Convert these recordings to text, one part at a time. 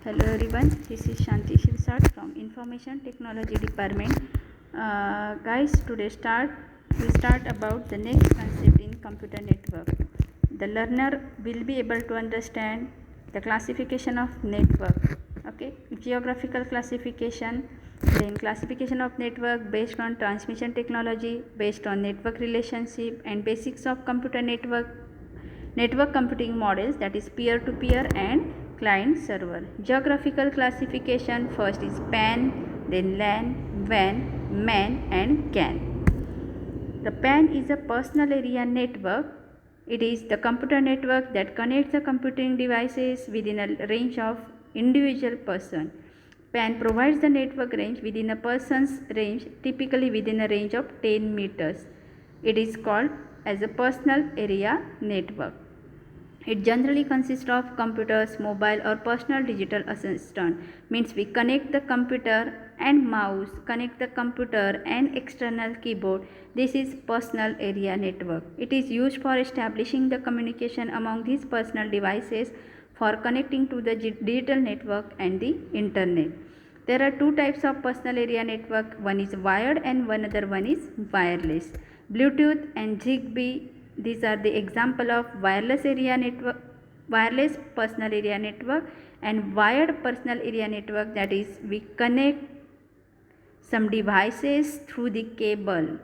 Hello everyone, this is Shanti Shirsat from Information Technology Department. Guys, today we start about the next concept in computer network. The learner will be able to understand the classification of network. Okay, geographical classification, then classification of network based on transmission technology, based on network relationship, and basics of computer network computing models, that is peer to peer and client server. Geographical classification, first is PAN, then LAN, WAN, MAN and CAN. The PAN is a personal area network. It is the computer network that connects the computing devices within a range of individual person. PAN provides the network range within a person's range, typically within a range of 10 meters. It is called as a personal area network. It generally consists of computers, mobile or personal digital assistant. Means we connect the computer and mouse, connect the computer and external keyboard. This is personal area network. It is used for establishing the communication among these personal devices, for connecting to the digital network and the internet. There are two types of personal area network. One is wired and one other one is wireless. Bluetooth and Zigbee, these are the example of wireless personal area network, and wired personal area network, that is we connect some devices through the cable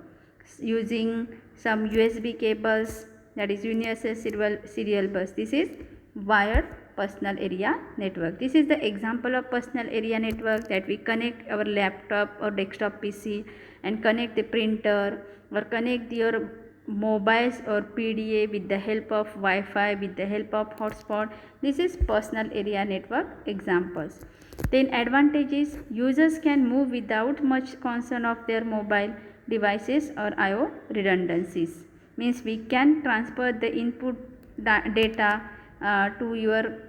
using some USB cables, that is universal serial bus. This is wired personal area network. This is the example of personal area network, that we connect our laptop or desktop PC and connect the printer, or connect your mobiles or PDA with the help of Wi-Fi, with the help of hotspot. This is personal area network examples. Then advantages: users can move without much concern of their mobile devices or IO redundancies. Means we can transfer the input data to your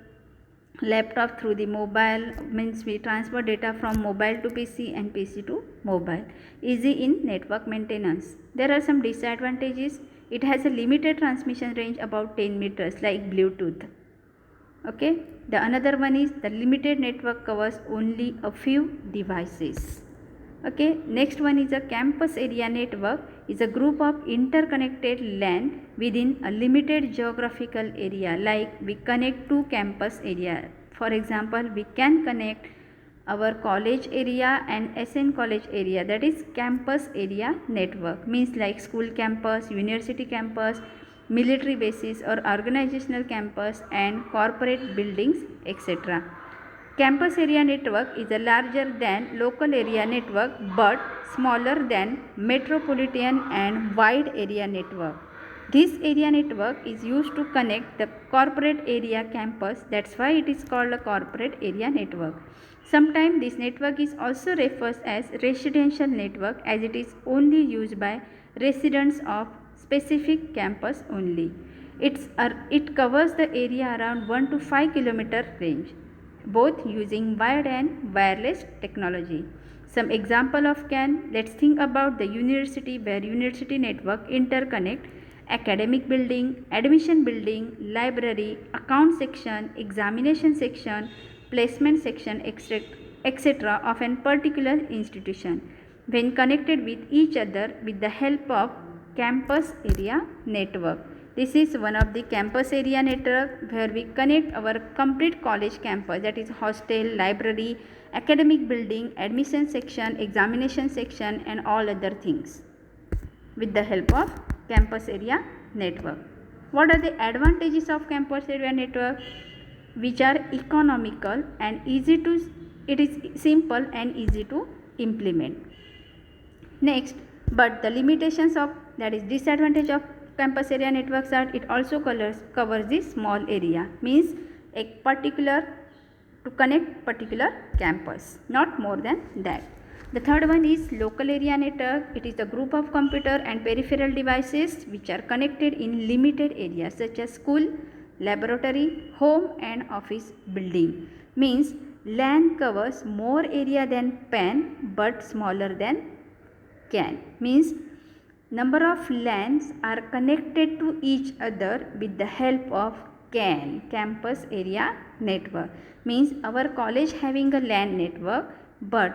laptop through the mobile. Means we transfer data from mobile to PC and PC to mobile. Easy in network maintenance. There are some disadvantages. It has a limited transmission range about 10 meters like Bluetooth. Okay, the another one is the limited network covers only a few devices. Okay, next one is a campus area network, is a group of interconnected LAN within a limited geographical area. Like we connect two campus area. For example, we can connect our college area and SN college area, that is campus area network. Means like school campus, university campus, military bases or organizational campus and corporate buildings, etc. Campus area network is a larger than local area network but smaller than metropolitan and wide area network. This area network is used to connect the corporate area campus. That's why it is called a corporate area network. Sometimes this network is also referred as residential network, as it is only used by residents of specific campus only. It covers the area around 1 to 5 kilometer range, both using wired and wireless technology. Some example of CAN: let's think about the university, where university network interconnect academic building, admission building, library, account section, examination section, placement section, etc. of a particular institution, when connected with each other with the help of campus area network. This is one of the campus area network, where we connect our complete college campus, that is hostel, library, academic building, admission section, examination section and all other things with the help of campus area network. What are the advantages of campus area network? Which are economical and easy to, it is simple and easy to implement. Next, but the limitations of, that is disadvantage of campus area networks are, it also covers the small area. Means a particular, to connect particular campus, not more than that. The third one is local area network. It is a group of computer and peripheral devices which are connected in limited areas such as school, laboratory, home and office building. Means LAN covers more area than PAN but smaller than CAN. Means number of LANs are connected to each other with the help of CAN, campus area network. Means our college having a LAN network, but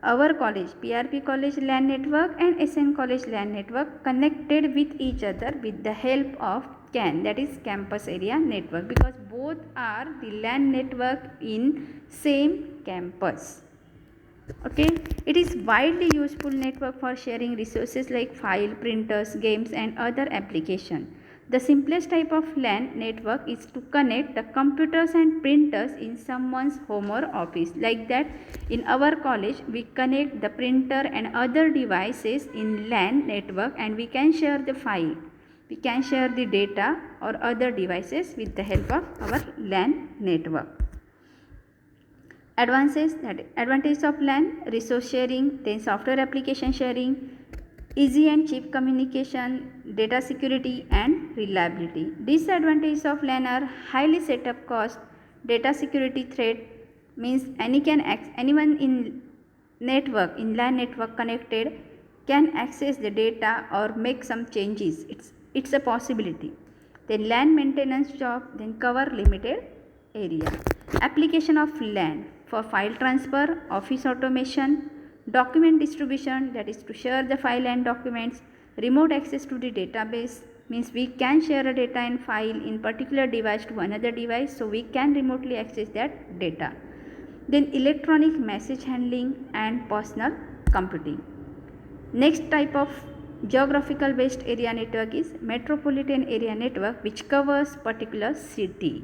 our college, PRP college LAN network and SN college LAN network connected with each other with the help of CAN, that is campus area network, because both are the LAN network in same campus. Okay, it is widely useful network for sharing resources like file, printers, games and other application. The simplest type of LAN network is to connect the computers and printers in someone's home or office. Like that, in our college, we connect the printer and other devices in LAN network and we can share the file. We can share the data or other devices with the help of our LAN network. Advantages of LAN: resource sharing, then software application sharing, easy and cheap communication, data security and reliability. Disadvantages of LAN are highly setup cost, data security threat, means anyone in LAN network connected can access the data or make some changes. It's a possibility. Then LAN maintenance job, then cover limited area. Application of LAN for file transfer, office automation, document distribution, that is to share the file and documents, remote access to the database, means we can share a data and file in particular device to another device, so we can remotely access that data. Then electronic message handling and personal computing. Next type of geographical based area network is metropolitan area network, which covers particular city.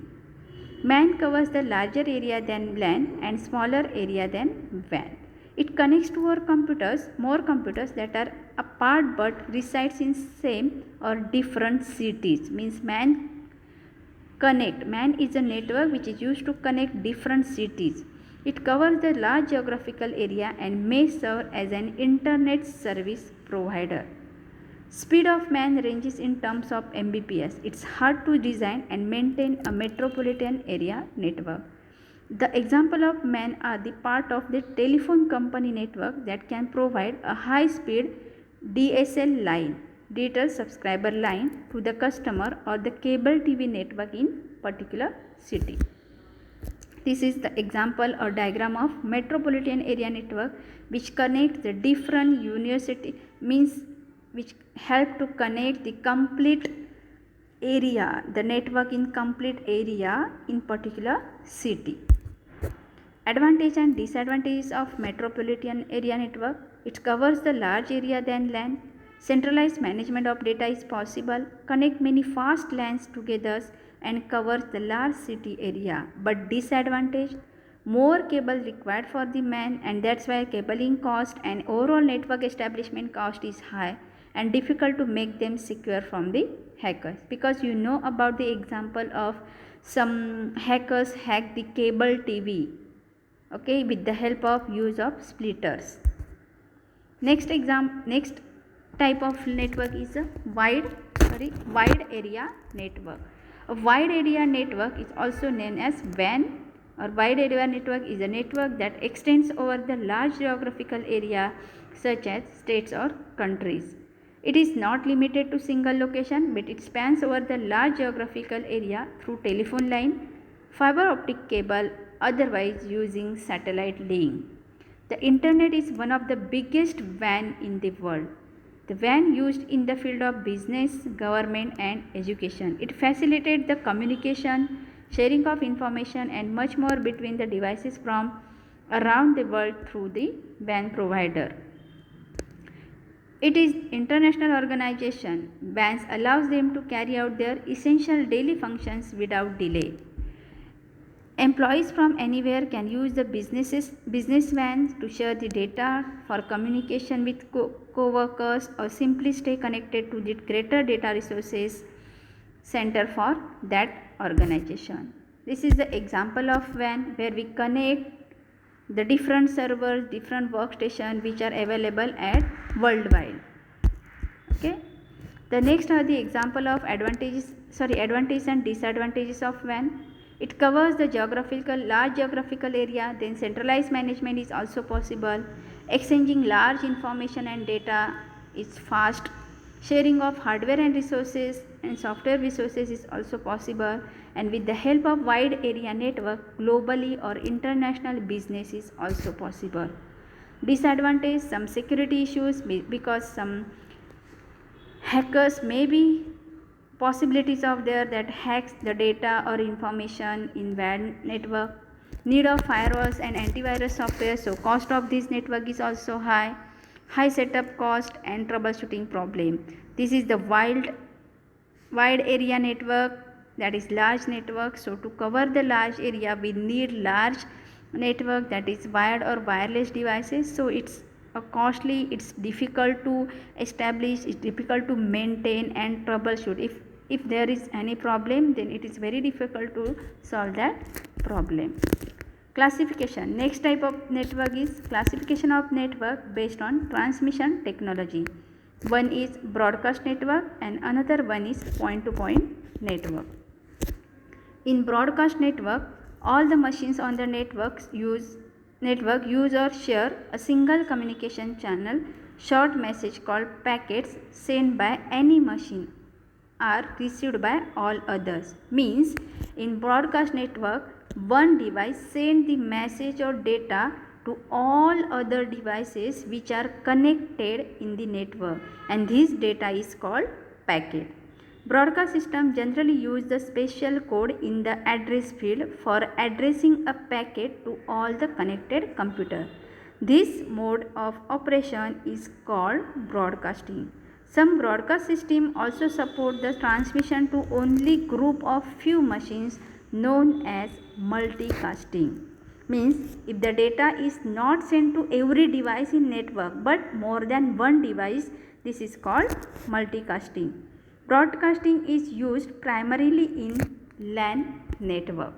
MAN covers the larger area than LAN and smaller area than WAN. It connects to more computers that are apart but resides in same or different cities. Means MAN is a network which is used to connect different cities. It covers the large geographical area and may serve as an internet service provider. Speed of MAN ranges in terms of Mbps. It's hard to design and maintain a metropolitan area network. The example of MAN are the part of the telephone company network that can provide a high-speed DSL line, digital subscriber line, to the customer, or the cable TV network in particular city. This is the example or diagram of metropolitan area network, which connects the different university, means which help to connect the complete area, the network in complete area in particular city. Advantage and disadvantages of metropolitan area network: it covers the large area than LAN. Centralized management of data is possible. Connect many fast LANs together and covers the large city area. But disadvantage: more cable required for the MAN, and that's why cabling cost and overall network establishment cost is high and difficult to make them secure from the hackers. Because you know about the example of some hackers hack the cable TV, okay, with the help of use of splitters. Next type of network is a wide area network. A wide area network is also known as WAN, or wide area network is a network that extends over the large geographical area such as states or countries. It is not limited to single location, but it spans over the large geographical area through telephone line, fiber optic cable, otherwise using satellite link. The internet is one of the biggest WAN in the world. The WAN used in the field of business, government and education. It facilitates the communication, sharing of information and much more between the devices from around the world through the WAN provider. It is international organization. WANs allows them to carry out their essential daily functions without delay. Employees from anywhere can use the business WANs to share the data for communication with co-workers or simply stay connected to the greater data resources center for that organization. This is the example of WAN where we connect the different servers, different workstations which are available at worldwide. Okay. The next are the example of advantages and disadvantages of WAN. It covers the large geographical area, then centralized management is also possible. Exchanging large information and data is fast. Sharing of hardware and resources and software resources is also possible, and with the help of wide area network, globally or international business is also possible. Disadvantage, some security issues because some hackers may be possibilities of there that hacks the data or information in WAN network. Need of firewalls and antivirus software, so cost of this network is also high setup cost and troubleshooting problem. This is the wide area network, that is large network. So to cover the large area we need large network, that is wired or wireless devices. So it's costly, it's difficult to establish, it's difficult to maintain and troubleshoot. If there is any problem, then it is very difficult to solve that problem. Classification. Next type of network is classification of network based on transmission technology. One is broadcast network and another one is point-to-point network. In broadcast network, all the machines on the network use or share a single communication channel. Short message called packets sent by any machine are received by all others. Means in broadcast network, one device send the message or data to all other devices which are connected in the network, and this data is called packet. Broadcast system generally use the special code in the address field for addressing a packet to all the connected computer. This mode of operation is called broadcasting. Some broadcast system also support the transmission to only group of few machines, known as multicasting. Means if the data is not sent to every device in network but more than one device, this is called multicasting. Broadcasting is used primarily in LAN network.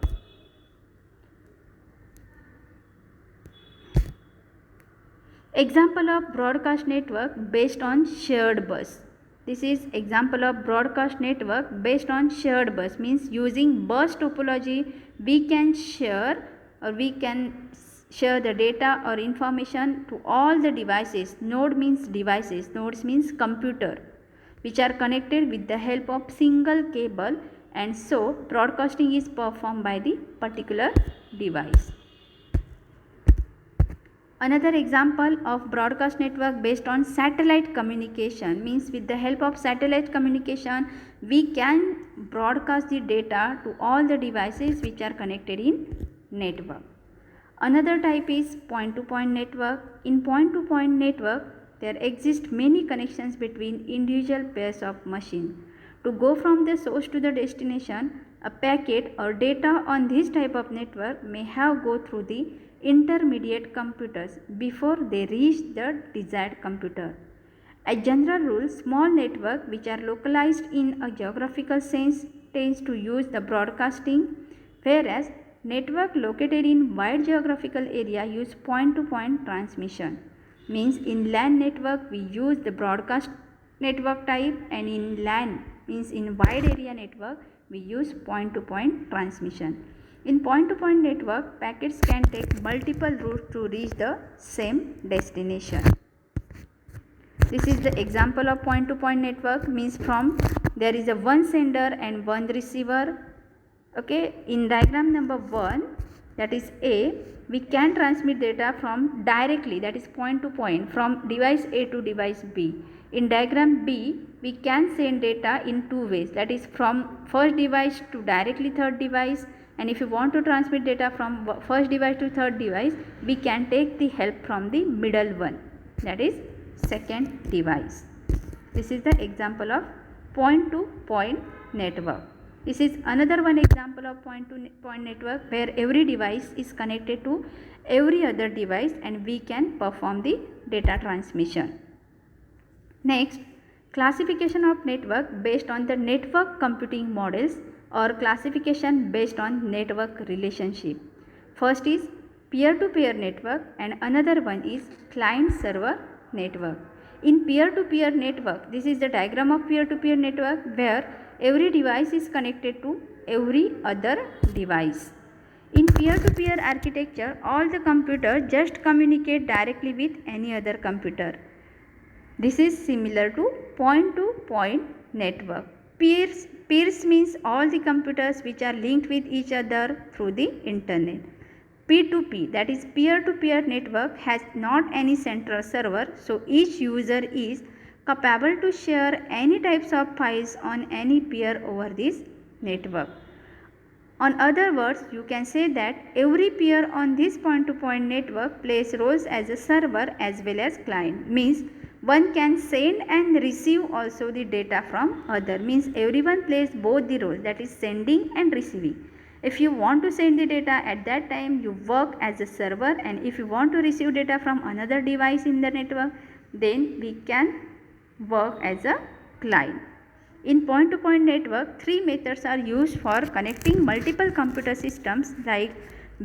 Example of broadcast network based on shared bus. This is example of broadcast network based on shared bus. Means using bus topology we can share the data or information to all the devices. Node means devices, nodes means computer, which are connected with the help of single cable, and so broadcasting is performed by the particular device. Another example of broadcast network based on satellite communication. Means with the help of satellite communication we can broadcast the data to all the devices which are connected in network. Another type is point-to-point network. In point-to-point network there exist many connections between individual pairs of machines. To go from the source to the destination, a packet or data on this type of network may have go through the intermediate computers before they reach the desired computer. As general rule, small network which are localized in a geographical sense tends to use the broadcasting, whereas network located in wide geographical area use point-to-point transmission. Means in LAN network we use the broadcast network type, and in LAN means in wide area network we use point-to-point transmission. In point-to-point network, packets can take multiple routes to reach the same destination. This is the example of point-to-point network. Means from there is a one sender and one receiver. Okay, in diagram number 1, that is A, we can transmit data from directly, that is point to point, from device A to device B. In diagram B, we can send data in two ways, that is from first device to directly third device, and if you want to transmit data from first device to third device, we can take the help from the middle one, that is second device. This is the example of point to point network. This is another one example of point-to-point network where every device is connected to every other device and we can perform the data transmission. Next, classification of network based on the network computing models or classification based on network relationship. First is peer-to-peer network and another one is client-server network. In peer-to-peer network, this is the diagram of peer-to-peer network where every device is connected to every other device. In peer-to-peer architecture, all the computers just communicate directly with any other computer. This is similar to point-to-point network. Peers means all the computers which are linked with each other through the internet. P2P, that is peer-to-peer network, has not any central server, so each user is capable to share any types of files on any peer over this network. On other words, you can say that every peer on this point-to-point network plays roles as a server as well as client. Means one can send and receive also the data from other. Means everyone plays both the roles, that is sending and receiving. If you want to send the data, at that time you work as a server, and if you want to receive data from another device in the network, then we can work as a client. In point-to-point network, three methods are used for connecting multiple computer systems. Like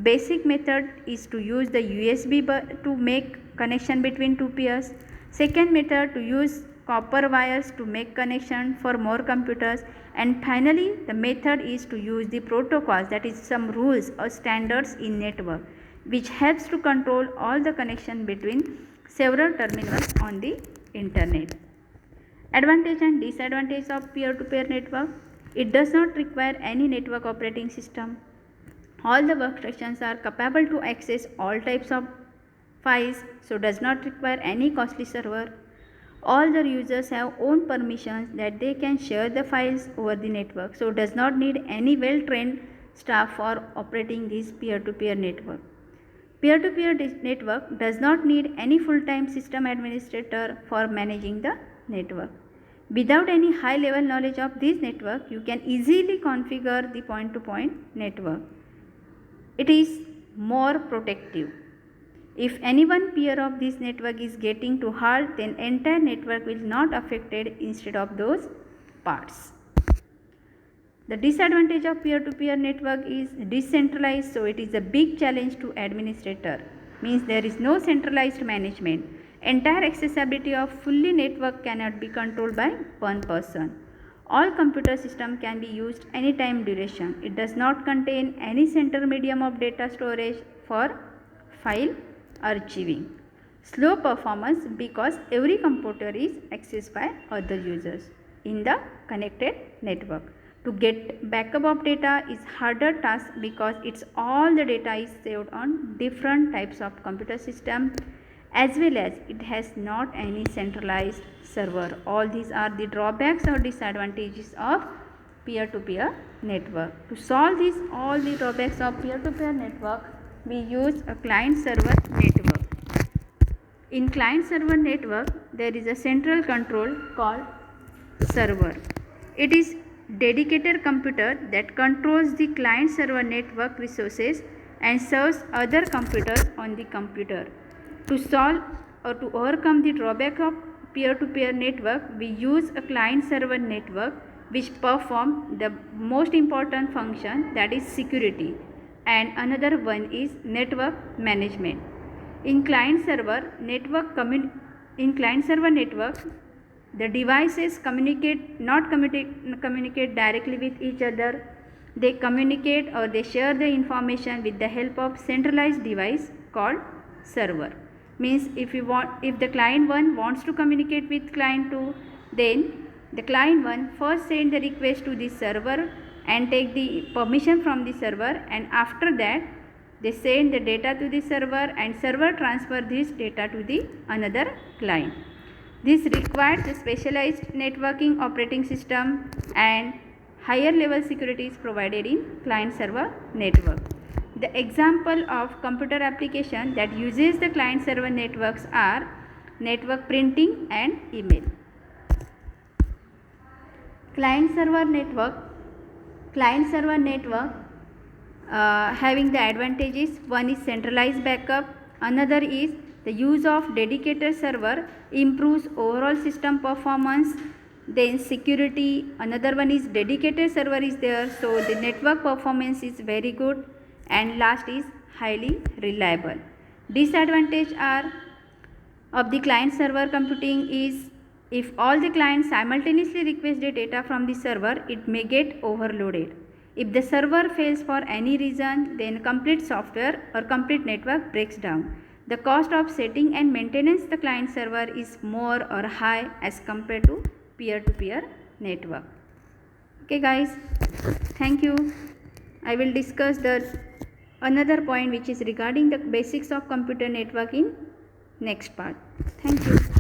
basic method is to use the USB to make connection between two peers. Second method, to use copper wires to make connection for more computers. And finally, the method is to use the protocols, that is some rules or standards in network, which helps to control all the connection between several terminals on the internet. Advantage and disadvantage of peer-to-peer network. It does not require any network operating system. All the workstations are capable to access all types of files, so does not require any costly server. All the users have own permissions that they can share the files over the network, so does not need any well-trained staff for operating this peer-to-peer network. Peer-to-peer network does not need any full-time system administrator for managing the network. Without any high-level knowledge of this network, you can easily configure the point-to-point network. It is more protective. If any one peer of this network is getting to halt, then entire network will not affected instead of those parts. The disadvantage of peer-to-peer network is decentralized, so it is a big challenge to administrator. Means there is no centralized management. Entire accessibility of fully network cannot be controlled by one person. All computer system can be used anytime duration. It does not contain any central medium of data storage for file archiving. Slow performance because every computer is accessed by other users in the connected network. To get backup of data is harder task because it's all the data is saved on different types of computer system, as well as it has not any centralized server. All these are the drawbacks or disadvantages of peer-to-peer network. To solve these all the drawbacks of peer-to-peer network, we use a client-server network. In client-server network, there is a central control called server. It is dedicated computer that controls the client-server network resources and serves other computers on the computer. To solve or to overcome the drawback of peer-to-peer network, we use a client-server network which perform the most important function, that is security, and another one is network management. In client-server network, the devices not communicate directly with each other. They communicate or they share the information with the help of centralized device called server. Means if the client 1 wants to communicate with client 2, then the client 1 first send the request to the server and take the permission from the server, and after that they send the data to the server and server transfer this data to the another client. This requires a specialized networking operating system, and higher level security is provided in client server network. The example of computer application that uses the client server networks are network printing and email. Client server network having the advantages: one is centralized backup, another is the use of dedicated server improves overall system performance, then security, another one is dedicated server is there, so the network performance is very good, and last is highly reliable. Disadvantage are of the client server computing is if all the clients simultaneously request the data from the server, it may get overloaded. If the server fails for any reason, then complete software or complete network breaks down. the cost of setting and maintenance the client server is more or high as compared to peer-to-peer network. Okay guys, thank you. I will discuss the another point which is regarding the basics of computer network in next part. Thank you.